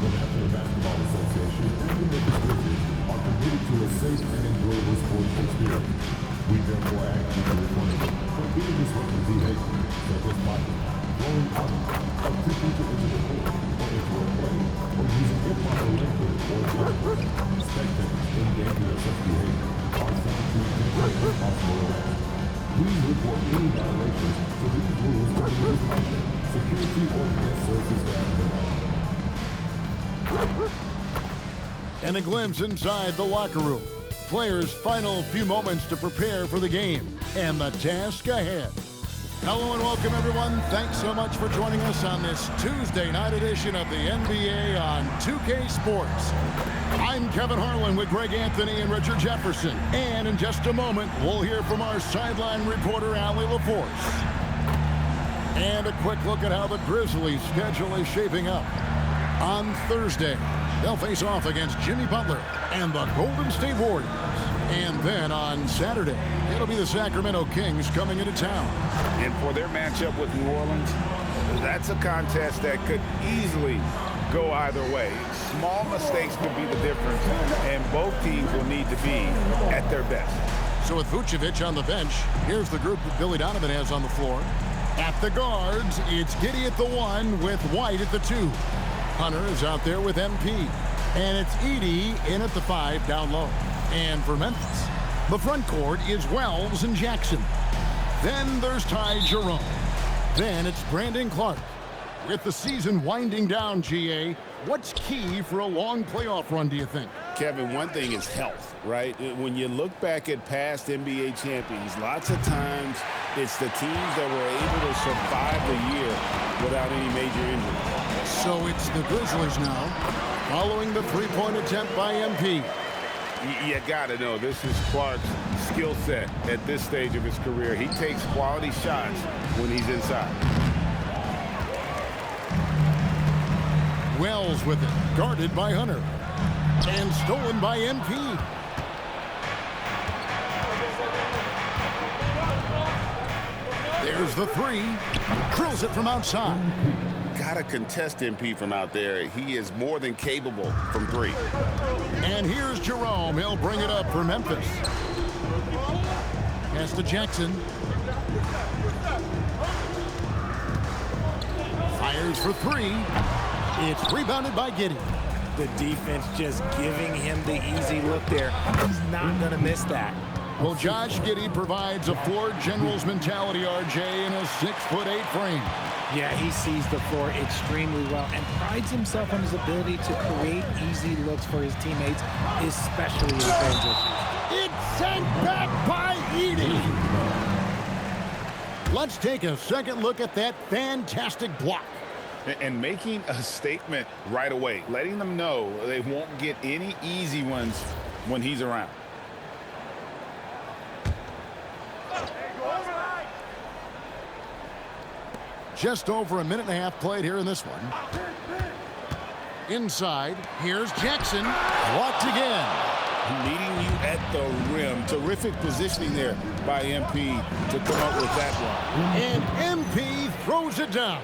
The National Basketball Association and the Memphis Grizzlies are committed to a safe and enjoyable sports experience. We therefore ask you to refrain from any disruptive behavior, such as fighting, throwing items, attempting to enter the court or into a play, or using improper language or gestures. Spectators in danger of such behavior are subject to intentional and possible arrest. Please report any violations to these rules to the dispatcher, security, or guest services staff member. And a glimpse inside the locker room. Players' final few moments to prepare for the game and the task ahead. Hello and welcome, everyone. Thanks so much for joining us on this Tuesday night edition of the NBA on 2K Sports. I'm Kevin Harlan with Greg Anthony and Richard Jefferson. And in just a moment, we'll hear from our sideline reporter, Allie LaForce. And a quick look at how the Grizzlies' schedule is shaping up. On Thursday, they'll face off against Jimmy Butler and the Golden State Warriors. And then on Saturday, it'll be the Sacramento Kings coming into town. And for their matchup with New Orleans, that's a contest that could easily go either way. Small mistakes could be the difference, and both teams will need to be at their best. So with Vucevic on the bench, here's the group that Billy Donovan has on the floor. At the guards, it's Giddey at the 1 with White at the 2. Hunter is out there with MP. And it's Edey in at the 5 down low. And for Memphis, the front court is Wells and Jackson. Then there's Ty Jerome. Then it's Brandon Clark. With the season winding down, GA, what's key for a long playoff run, do you think? Kevin, one thing is health, right? When you look back at past NBA champions, lots of times it's the teams that were able to survive the year without any major injury. So it's the Grizzlies now, following the three-point attempt by MP. You gotta know, this is Clark's skill set at this stage of his career. He takes quality shots when he's inside. Wells with it, guarded by Hunter. And stolen by MP. There's the 3. Drills it from outside. Gotta contest MP from out there. He is more than capable from 3. And here's Jerome. He'll bring it up for Memphis. Pass to Jackson. Fires for 3. It's rebounded by Giddey. The defense just giving him the easy look there. He's not going to miss that. Well, Josh Giddey provides a floor general's mentality, RJ, in a 6'8" frame. Yeah, he sees the floor extremely well and prides himself on his ability to create easy looks for his teammates, especially in transition. It's sent back by Edey. Let's take a second look at that fantastic block. And making a statement right away, letting them know they won't get any easy ones when he's around. Just over a minute and a half played here in this one. Inside, here's Jackson. Blocked again. Meeting you at the rim. Terrific positioning there by MP to come up with that one. And MP throws it down.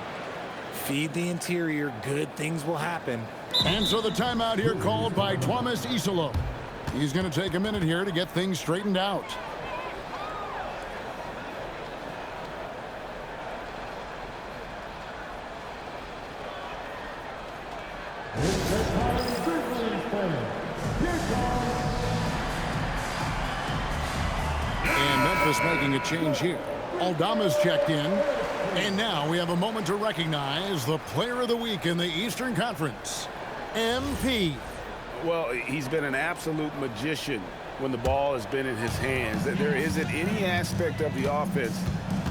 Feed the interior, good things will happen. And so the timeout here called by Thomas Isolo. He's going to take a minute here to get things straightened out. And Memphis making a change here. Aldama's checked in. And now we have a moment to recognize the player of the week in the Eastern Conference, MP. Well, he's been an absolute magician when the ball has been in his hands. There isn't any aspect of the offense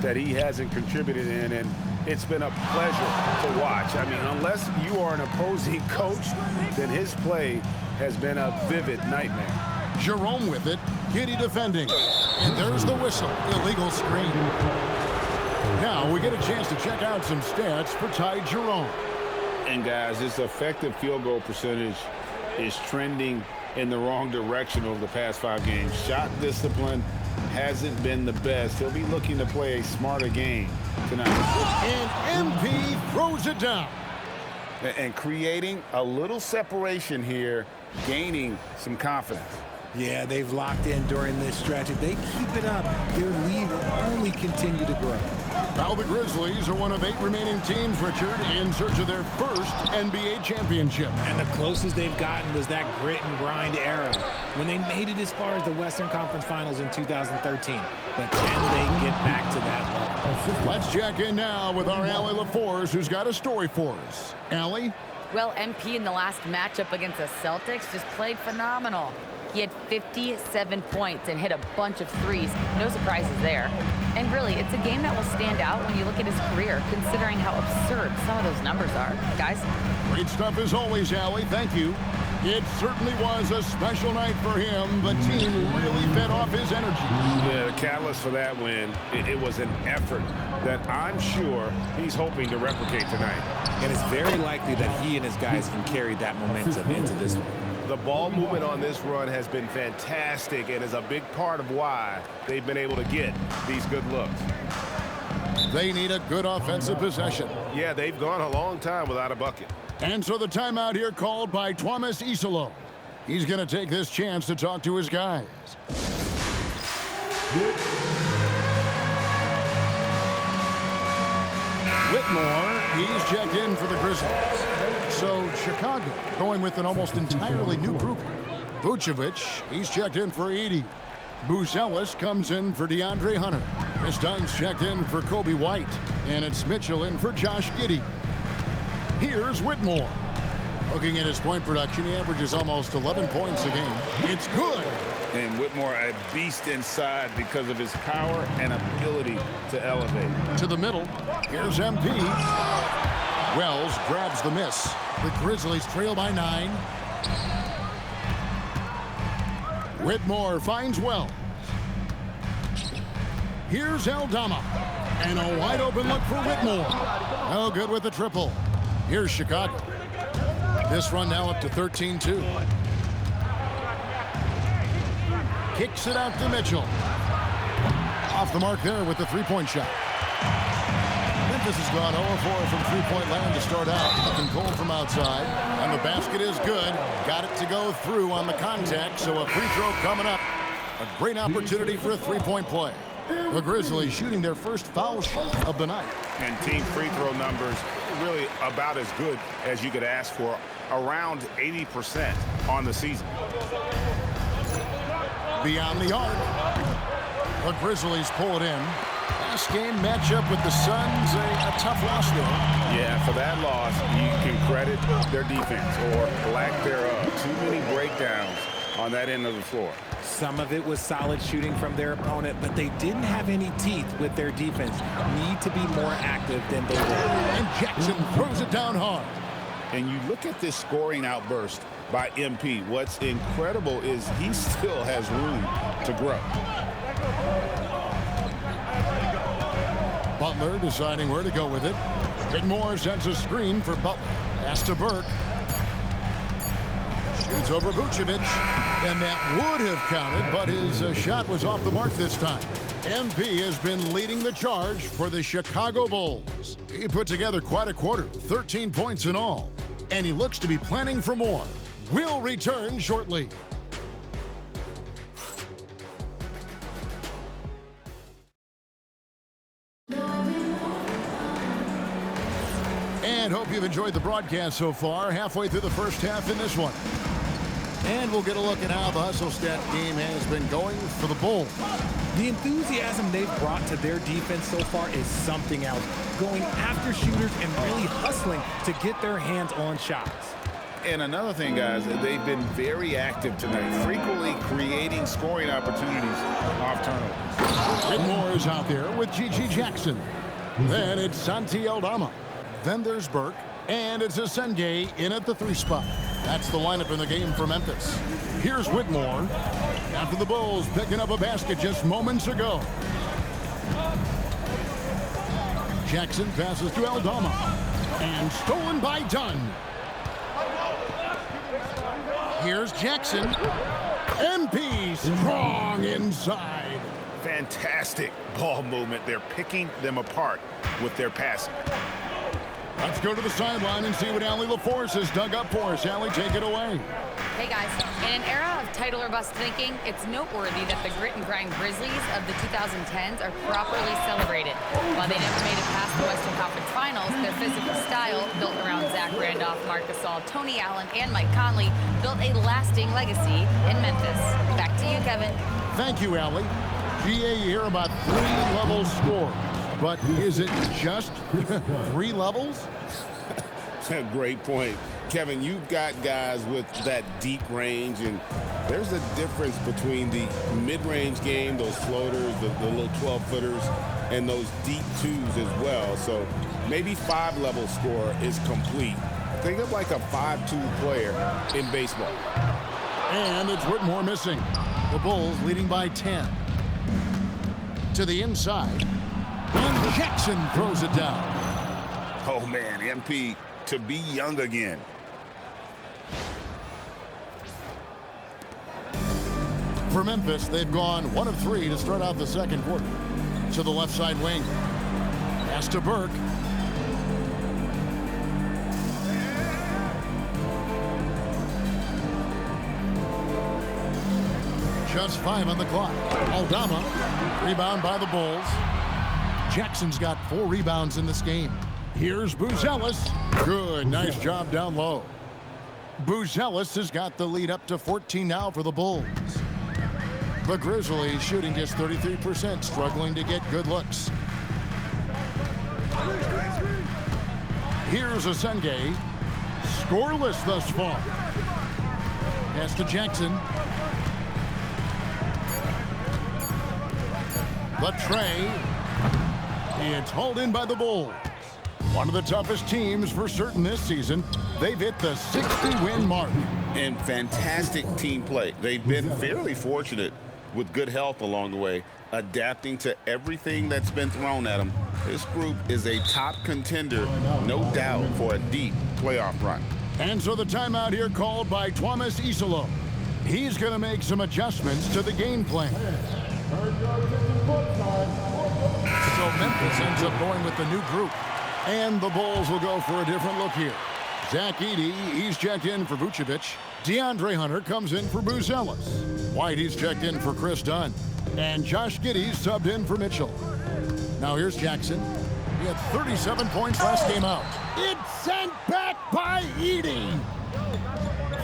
that he hasn't contributed in, and it's been a pleasure to watch. I mean, unless you are an opposing coach, then his play has been a vivid nightmare. Jerome with it. Giddy defending. And there's the whistle. Illegal screen. Now we get a chance to check out some stats for Ty Jerome. And guys, his effective field goal percentage is trending in the wrong direction over the past 5 games. Shot discipline hasn't been the best. He'll be looking to play a smarter game tonight. And MP throws it down. And creating a little separation here, gaining some confidence. Yeah, they've locked in during this stretch. If they keep it up, their lead will only continue to grow. Now the Grizzlies are one of 8 remaining teams, Richard, in search of their first NBA championship. And the closest they've gotten was that grit and grind era when they made it as far as the Western Conference Finals in 2013. But can they get back to that level? Let's check in now with our Allie LaForce, who's got a story for us. Allie? Well, MP in the last matchup against the Celtics just played phenomenal. He had 57 points and hit a bunch of threes. No surprises there. And really, it's a game that will stand out when you look at his career, considering how absurd some of those numbers are. Guys? Great stuff as always, Allie. Thank you. It certainly was a special night for him. The team really fed off his energy. Yeah, the catalyst for that win, it was an effort that I'm sure he's hoping to replicate tonight. And it's very likely that he and his guys can carry that momentum into this one. The ball movement on this run has been fantastic and is a big part of why they've been able to get these good looks. They need a good offensive possession. Yeah, they've gone a long time without a bucket. And so the timeout here called by Thomas Isolo. He's going to take this chance to talk to his guys. Whitmore, he's checked in for the Grizzlies. So Chicago going with an almost entirely new group. Vucevic, he's checked in for Edey. Buzelis comes in for DeAndre Hunter. Chris Dunn's checked in for Kobe White. And it's Mitchell in for Josh Giddey. Here's Whitmore. Looking at his point production, he averages almost 11 points a game. It's good. And Whitmore a beast inside because of his power and ability to elevate. To the middle. Here's MP. Wells grabs the miss. The Grizzlies trail by 9. Whitmore finds Wells. Here's Aldama. And a wide open look for Whitmore. No good with the triple. Here's Chicago. This run now up to 13-2. Kicks it out to Mitchell. Off the mark there with the three-point shot. Memphis has gone 0-4 from three-point land to start out. Looking cold from outside. And the basket is good. Got it to go through on the contact, so a free throw coming up. A great opportunity for a three-point play. The Grizzlies shooting their first foul shot of the night. And team free throw numbers really about as good as you could ask for. Around 80% on the season. Beyond the arc. The Grizzlies pull it in. Last game matchup with the Suns, a tough loss there. Yeah, for that loss, you can credit their defense or lack thereof. Too many breakdowns on that end of the floor. Some of it was solid shooting from their opponent, but they didn't have any teeth with their defense. Need to be more active than they were. And Jackson throws it down hard. And you look at this scoring outburst by MP. What's incredible is he still has room to grow. Butler deciding where to go with it. Whitmore sends a screen for Butler. Pass to Burke. Shoots over Vucevic. And that would have counted, but his shot was off the mark this time. MP has been leading the charge for the Chicago Bulls. He put together quite a quarter, 13 points in all. And he looks to be planning for more. We'll return shortly. And hope you've enjoyed the broadcast so far. Halfway through the first half in this one. And we'll get a look at how the hustle stat game has been going for the Bulls. The enthusiasm they've brought to their defense so far is something else. Going after shooters and really hustling to get their hands on shots. And another thing, guys, they've been very active tonight, frequently creating scoring opportunities off turnovers. Whitmore is out there with G.G. Jackson. Then it's Santi Aldama. Then there's Burke. And it's Asenge in at the 3 spot. That's the lineup in the game for Memphis. Here's Whitmore. After the Bulls picking up a basket just moments ago. Jackson passes to Aldama. And stolen by Dunn. Here's Jackson. MP strong inside. Fantastic ball movement. They're picking them apart with their passing. Let's go to the sideline and see what Allie LaForce has dug up for us. Allie, take it away. Hey guys, in an era of title or bust thinking, it's noteworthy that the grit and grind Grizzlies of the 2010s are properly celebrated. While they never made it past the Western Conference Finals, their physical style, built around Zach Randolph, Marc Gasol, Tony Allen, and Mike Conley, built a lasting legacy in Memphis. Back to you, Kevin. Thank you, Allie. GA, you hear about 3 levels score. But is it just 3 levels? Great point. Kevin, you've got guys with that deep range, and there's a difference between the mid-range game, those floaters, the little 12-footers, and those deep twos as well. So maybe 5-level score is complete. Think of like a 5-2 player in baseball. And it's Whitmore missing. The Bulls leading by 10. To the inside. And Jackson throws it down. Oh, man, MP to be young again. For Memphis, they've gone 1 of 3 to start out the second quarter. To the left side wing. Pass to Burke. Just 5 on the clock. Aldama, rebound by the Bulls. Jackson's got 4 rebounds in this game. Here's Buzelis. Good, nice job down low. Buzelis has got the lead up to 14 now for the Bulls. The Grizzlies shooting just 33%, struggling to get good looks. Here's Asenge. Scoreless thus far. Pass to Jackson. The tray. It's hauled in by the Bulls. One of the toughest teams for certain this season. They've hit the 60-win mark. And fantastic team play. They've been fairly fortunate with good health along the way, adapting to everything that's been thrown at them. This group is a top contender, no doubt, for a deep playoff run. And so the timeout here called by Thomas Isolo. He's going to make some adjustments to the game plan. So Memphis ends up going with the new group. And the Bulls will go for a different look here. Zach Edey, he's checked in for Vucevic. DeAndre Hunter comes in for Buzelis. White, he's checked in for Chris Dunn. And Josh Giddey subbed in for Mitchell. Now here's Jackson. He had 37 points last game out. It's sent back by Edey.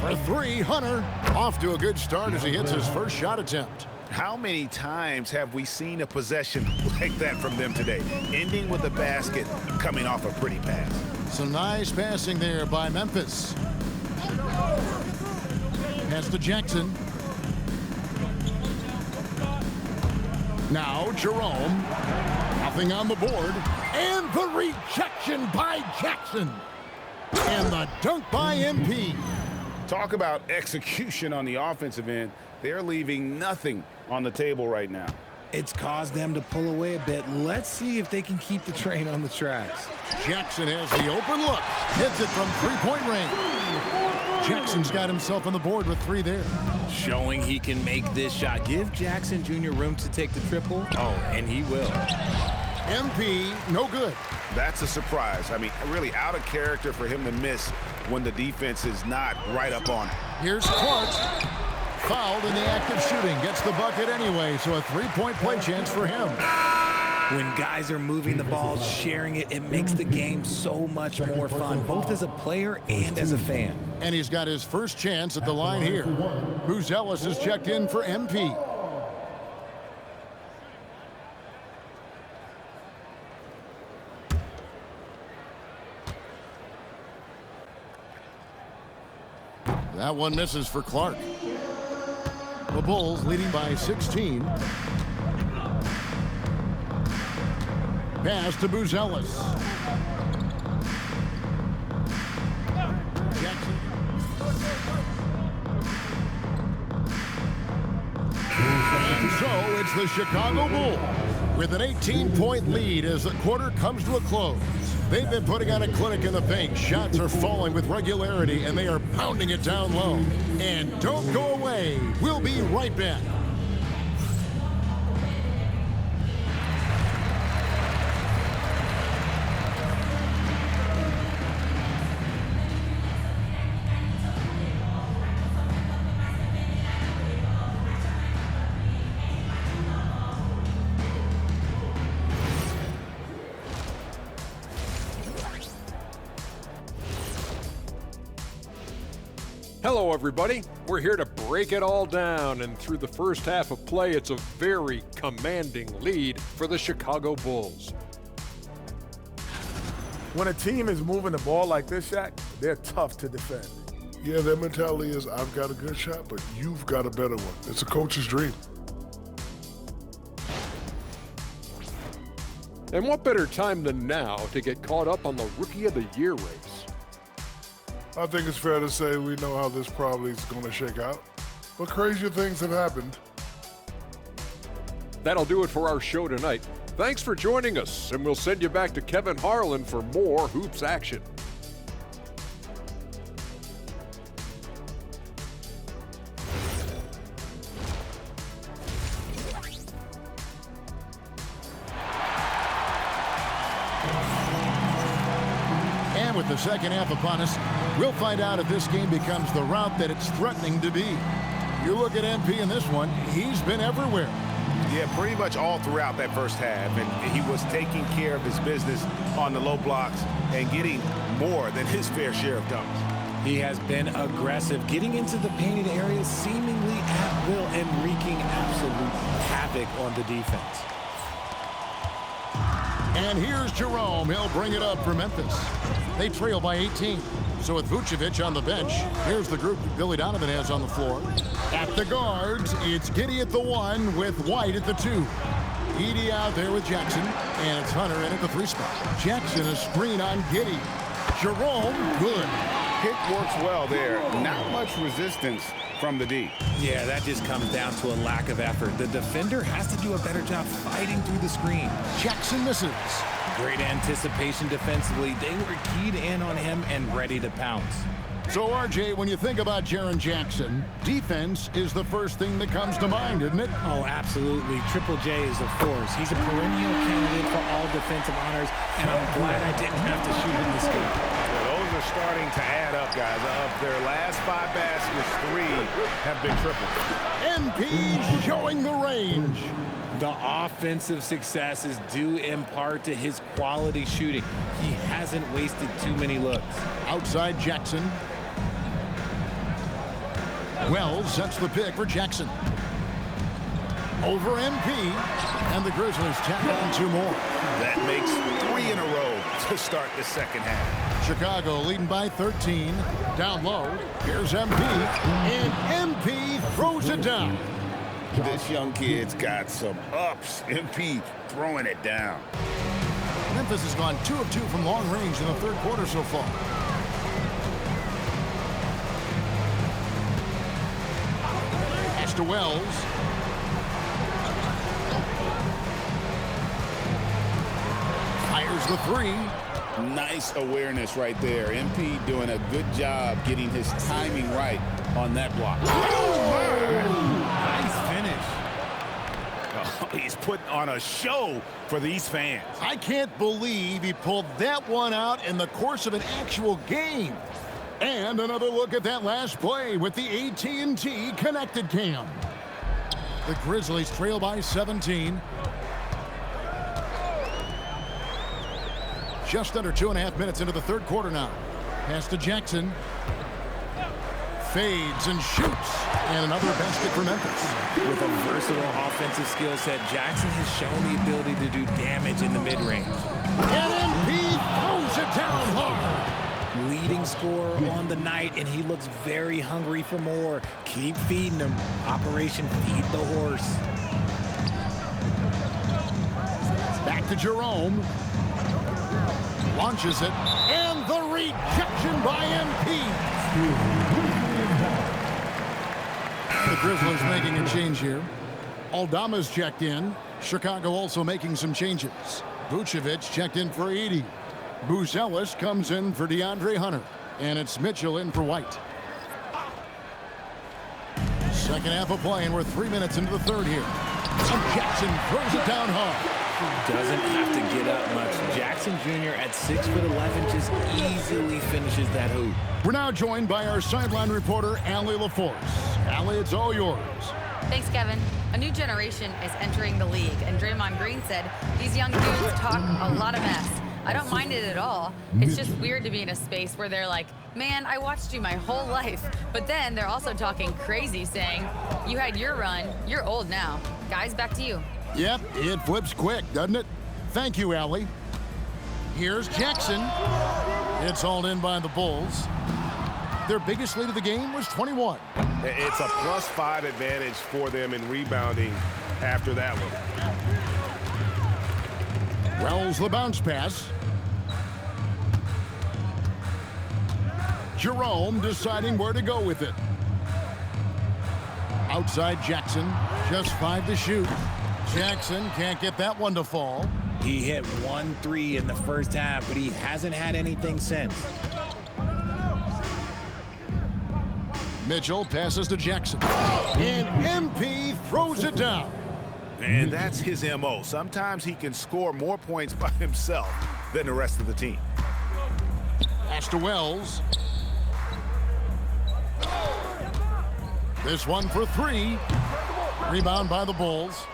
For 3, Hunter off to a good start as he hits his first shot attempt. How many times have we seen a possession like that from them today, ending with a basket coming off a pretty pass? Some nice passing there by Memphis. Pass to Jackson. Now Jerome. Nothing on the board. And the rejection by Jackson. And the dunk by MP. Talk about execution on the offensive end. They're leaving nothing on the table right now. It's caused them to pull away a bit. Let's see if they can keep the train on the tracks. Jackson has the open look. Hits it from 3-point range. Jackson's got himself on the board with 3 there. Showing he can make this shot. Give Jackson Jr. room to take the triple. Oh, and he will. MP, no good. That's a surprise. I mean, really out of character for him to miss when the defense is not right up on it. Here's Clark. Fouled in the act of shooting. Gets the bucket anyway, so a 3-point play chance for him. When guys are moving the ball, sharing it, it makes the game so much more fun, both as a player and as a fan. And he's got his first chance at the line here. Buzelis is checked in for MP. That one misses for Clark. The Bulls leading by 16. Pass to Buzelis. Jackson. So it's the Chicago Bulls with an 18-point lead as the quarter comes to a close. They've been putting on a clinic in the paint. Shots are falling with regularity, and they are pounding it down low. And don't go away. We'll be right back. Hello, everybody. We're here to break it all down, and through the first half of play, it's a very commanding lead for the Chicago Bulls. When a team is moving the ball like this, Shaq, they're tough to defend. Yeah, their mentality is, I've got a good shot, but you've got a better one. It's a coach's dream. And what better time than now to get caught up on the Rookie of the Year race? I think it's fair to say we know how this probably is going to shake out, but crazier things have happened. That'll do it for our show tonight. Thanks for joining us, and we'll send you back to Kevin Harlan for more hoops action. With the second half upon us, we'll find out if this game becomes the route that it's threatening to be. You look at MP in this one, he's been everywhere. Yeah, pretty much all throughout that first half, and he was taking care of his business on the low blocks and getting more than his fair share of dunks. He has been aggressive, getting into the painted areas seemingly at will and wreaking absolute havoc on the defense. And here's Jerome. He'll bring it up for Memphis. They trail by 18. So with Vucevic on the bench, here's the group that Billy Donovan has on the floor. At the guards, it's Giddey at the 1 with White at the 2. Edey out there with Jackson, and it's Hunter in at the 3 spot. Jackson a screen on Giddey. Jerome, good. Pick works well there. Not much resistance from the D. Yeah, that just comes down to a lack of effort. The defender has to do a better job fighting through the screen. Jackson misses. Great anticipation defensively. They were keyed in on him and ready to pounce. So, RJ, when you think about Jaren Jackson, defense is the first thing that comes to mind, isn't it? Oh, absolutely. Triple J is a force. He's a perennial candidate for all defensive honors, and I'm glad I didn't have to shoot him this game. Well, those are starting to add up, guys. Of their last 5 baskets, 3 have been triple. MP showing the range. The offensive success is due in part to his quality shooting. He hasn't wasted too many looks. Outside Jackson. Wells sets the pick for Jackson. Over MP, and the Grizzlies tack on 2 more. That makes 3 in a row to start the second half. Chicago leading by 13. Down low, here's MP, and MP throws it down. This young kid's got some ups. MP throwing it down. Memphis has gone 2 of 2 from long range in the third quarter so far. Pass to Wells. Fires the 3. Nice awareness right there. MP doing a good job getting his timing right on that block. Nice finish. Oh, he's putting on a show for these fans. I can't believe he pulled that one out in the course of an actual game. And another look at that last play with the AT&T connected cam. The Grizzlies trail by 17. Just under 2.5 minutes into the third quarter now. Pass to Jackson. Fades and shoots. And another basket for Memphis. With a versatile offensive skill set, Jackson has shown the ability to do damage in the mid-range. And MP throws it down hard. Leading scorer on the night, and he looks very hungry for more. Keep feeding him. Operation Feed the Horse. Back to Jerome. Launches it, and the rejection by MP. The Grizzlies making a change here. Aldama's checked in. Chicago also making some changes. Vucevic checked in for Edey. Buzelis comes in for DeAndre Hunter. And it's Mitchell in for White. Second half of play, and we're 3 minutes into the third here. And Jackson throws it down hard. Doesn't have to get up much. Jackson Jr. at 6'11" just easily finishes that hoop. We're now joined by our sideline reporter, Allie LaForce. Allie, it's all yours. Thanks, Kevin. A new generation is entering the league, and Draymond Green said these young dudes talk a lot of mess. I don't mind it at all. It's just weird to be in a space where they're like, man, I watched you my whole life. But then they're also talking crazy, saying, you had your run, you're old now. Guys, back to you. Yep, it flips quick, doesn't it? Thank you, Allie. Here's Jackson. It's hauled in by the Bulls. Their biggest lead of the game was 21. It's a +5 advantage for them in rebounding after that one. Wells the bounce pass. Jerome deciding where to go with it. Outside Jackson, just 5 to shoot. Jackson can't get that one to fall. He hit 1 3 in the first half, but he hasn't had anything since. Mitchell passes to Jackson. And MP throws it down. And that's his MO. Sometimes he can score more points by himself than the rest of the team. Pass to Wells. This one for 3. Rebound by the Bulls.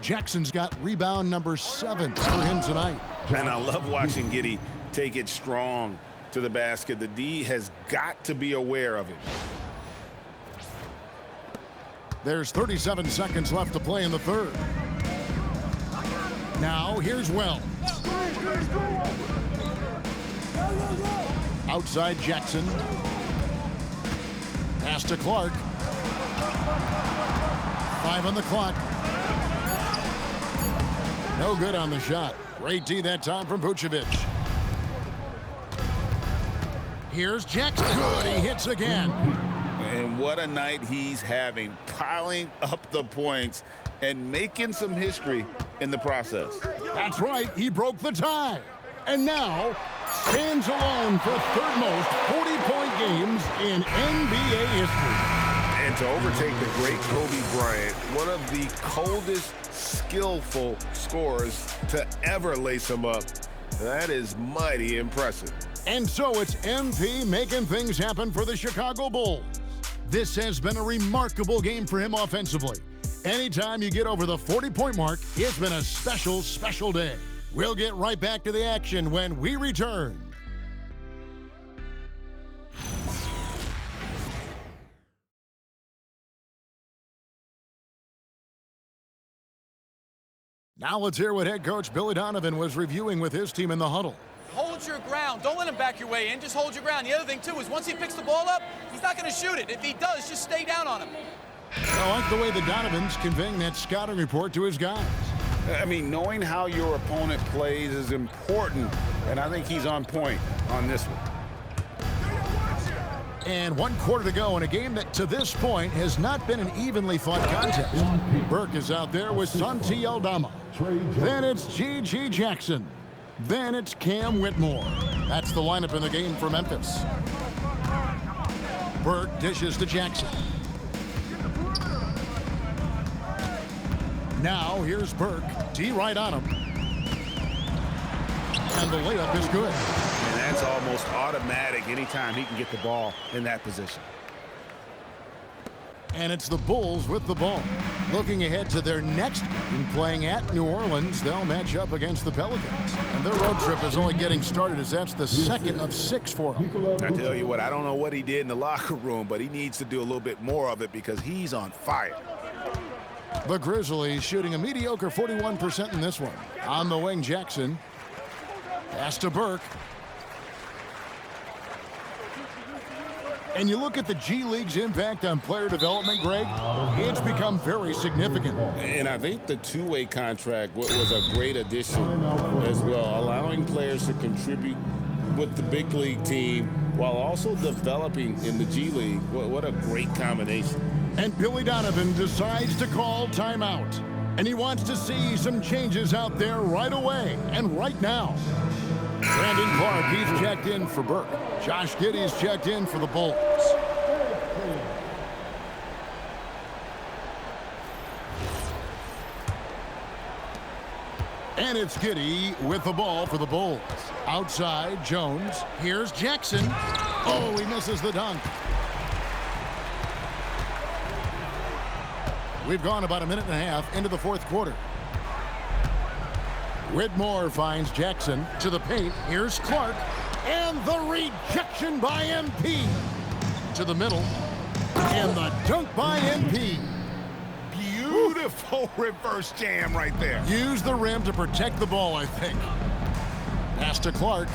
Jackson's got rebound number 7 for him tonight. And I love watching Giddey take it strong to the basket. The D has got to be aware of it. There's 37 seconds left to play in the third. Now here's Wells. Outside Jackson. Pass to Clark. 5 on the clock. No good on the shot. Great D that time from Vucevic. Here's Jackson. Good, he hits again. And what a night he's having, piling up the points and making some history in the process. That's right, he broke the tie. And now stands alone for third most 40-point games in NBA history. And to overtake the great Kobe Bryant, one of the coldest, skillful scorers to ever lace him up, that is mighty impressive. And so it's MP making things happen for the Chicago Bulls. This has been a remarkable game for him offensively. Anytime you get over the 40-point mark, it's been a special, special day. We'll get right back to the action when we return. Now let's hear what head coach Billy Donovan was reviewing with his team in the huddle. Hold your ground. Don't let him back your way in. Just hold your ground. The other thing, too, is once he picks the ball up, he's not going to shoot it. If he does, just stay down on him. I like the way the Donovan's conveying that scouting report to his guys. I mean, knowing how your opponent plays is important, and I think he's on point on this one. And 1 quarter to go in a game that, to this point, has not been an evenly fought contest. Burke is out there with Santi Aldama. Then it's G.G. Jackson. Then it's Cam Whitmore. That's the lineup in the game for Memphis. Burke dishes to Jackson. Now here's Burke. D right on him. And the layup is good. And that's almost automatic anytime he can get the ball in that position. And it's the Bulls with the ball. Looking ahead to their next game, playing at New Orleans, they'll match up against the Pelicans. And their road trip is only getting started as that's the second of 6 for them. I tell you what, I don't know what he did in the locker room, but he needs to do a little bit more of it because he's on fire. The Grizzlies shooting a mediocre 41% in this one. On the wing, Jackson. Pass to Burke. And you look at the G League's impact on player development, Greg, it's become very significant. And I think the two-way contract was a great addition as well, allowing players to contribute with the big league team while also developing in the G League. What a great combination. And Billy Donovan decides to call timeout. And he wants to see some changes out there right away and right now. Brandon Clark, he's checked in for Burke. Josh Giddey's checked in for the Bulls. And it's Giddey with the ball for the Bulls. Outside, Jones. Here's Jackson. Oh, he misses the dunk. We've gone about a minute and a half into the fourth quarter. Whitmore finds Jackson to the paint. Here's Clark. And the rejection by MP. To the middle. And the dunk by MP. Beautiful reverse jam right there. Use the rim to protect the ball, I think. Pass to Clark.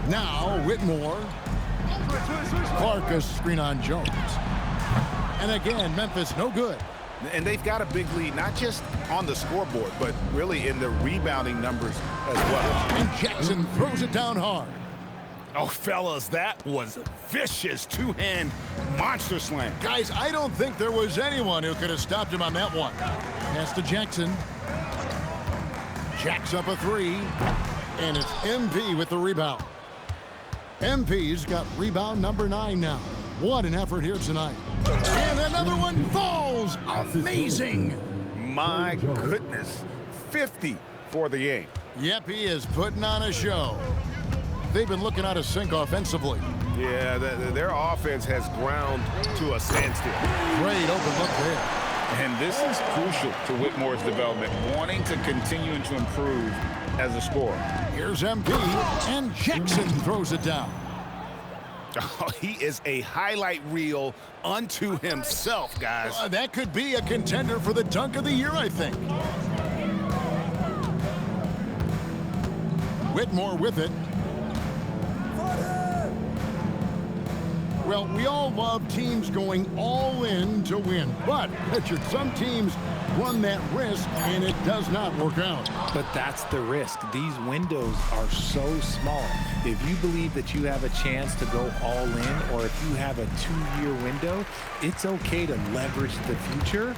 Now Whitmore. Clark a screen on Jones. And again, Memphis no good. And they've got a big lead, not just on the scoreboard, but really in the rebounding numbers as well. And Jackson throws it down hard. Oh, fellas, that was a vicious two-hand monster slam. Guys, I don't think there was anyone who could have stopped him on that one. Pass to Jackson. Jacks up a three. And it's MP with the rebound. MP's got rebound number 9 now. What an effort here tonight. And another one falls. Amazing. My goodness. 50 for the game. Yep, he is putting on a show. They've been looking out of sync offensively. Yeah, their offense has ground to a standstill. Great open look there. And this is crucial to Whitmore's development, wanting to continue to improve as a scorer. Here's MP, and Jackson throws it down. Oh, he is a highlight reel unto himself, guys. That could be a contender for the dunk of the year, I think. Whitmore with it. Well, we all love teams going all in to win, but Richard, some teams run that risk and it does not work out. But that's the risk. These windows are so small. If you believe that you have a chance to go all in, or if you have a 2-year window, it's okay to leverage the future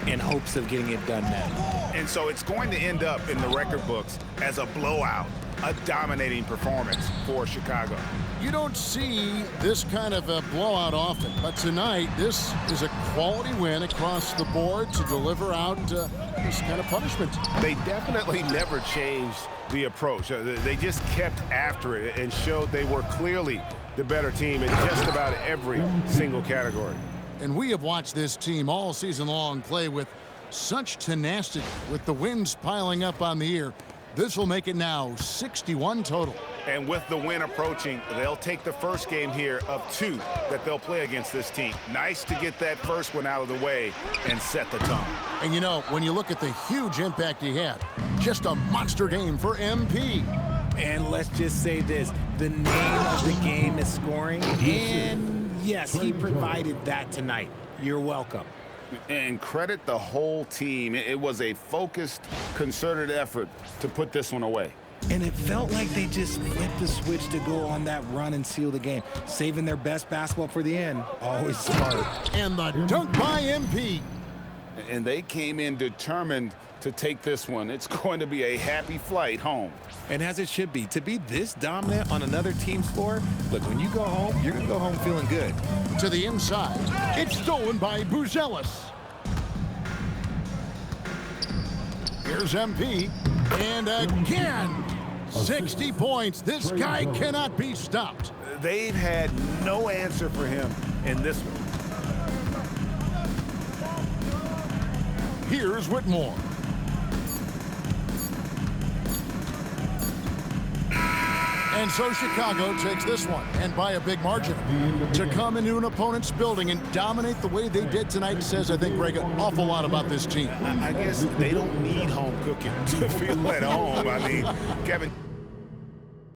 in hopes of getting it done now. And so it's going to end up in the record books as a blowout, a dominating performance for Chicago. You don't see this kind of a blowout often, but tonight this is a quality win across the board to deliver out this kind of punishment. They definitely never changed the approach. They just kept after it and showed they were clearly the better team in just about every single category. And we have watched this team all season long play with such tenacity, with the wins piling up on the year. This will make it now 61 total. And with the win approaching, they'll take the first game here of 2 that they'll play against this team. Nice to get that first one out of the way and set the tone. And you know, when you look at the huge impact he had, just a monster game for MP. And let's just say this, the name of the game is scoring, and yes, he provided that tonight. You're welcome. And credit the whole team. It was a focused, concerted effort to put this one away. And it felt like they just flipped the switch to go on that run and seal the game, saving their best basketball for the end. Always smart. And the dunk by MP. And they came in determined to take this one. It's going to be a happy flight home. And as it should be, to be this dominant on another team's floor, look, when you go home, you're going to go home feeling good. To the inside. It's stolen by Buzelis. Here's MP. And again, 60 points. This guy cannot be stopped. They've had no answer for him in this one. Here's Whitmore. And so Chicago takes this one, and by a big margin. To come into an opponent's building and dominate the way they did tonight says, I think, Greg, an awful lot about this team. I guess they don't need home cooking to feel at home. I mean, Kevin.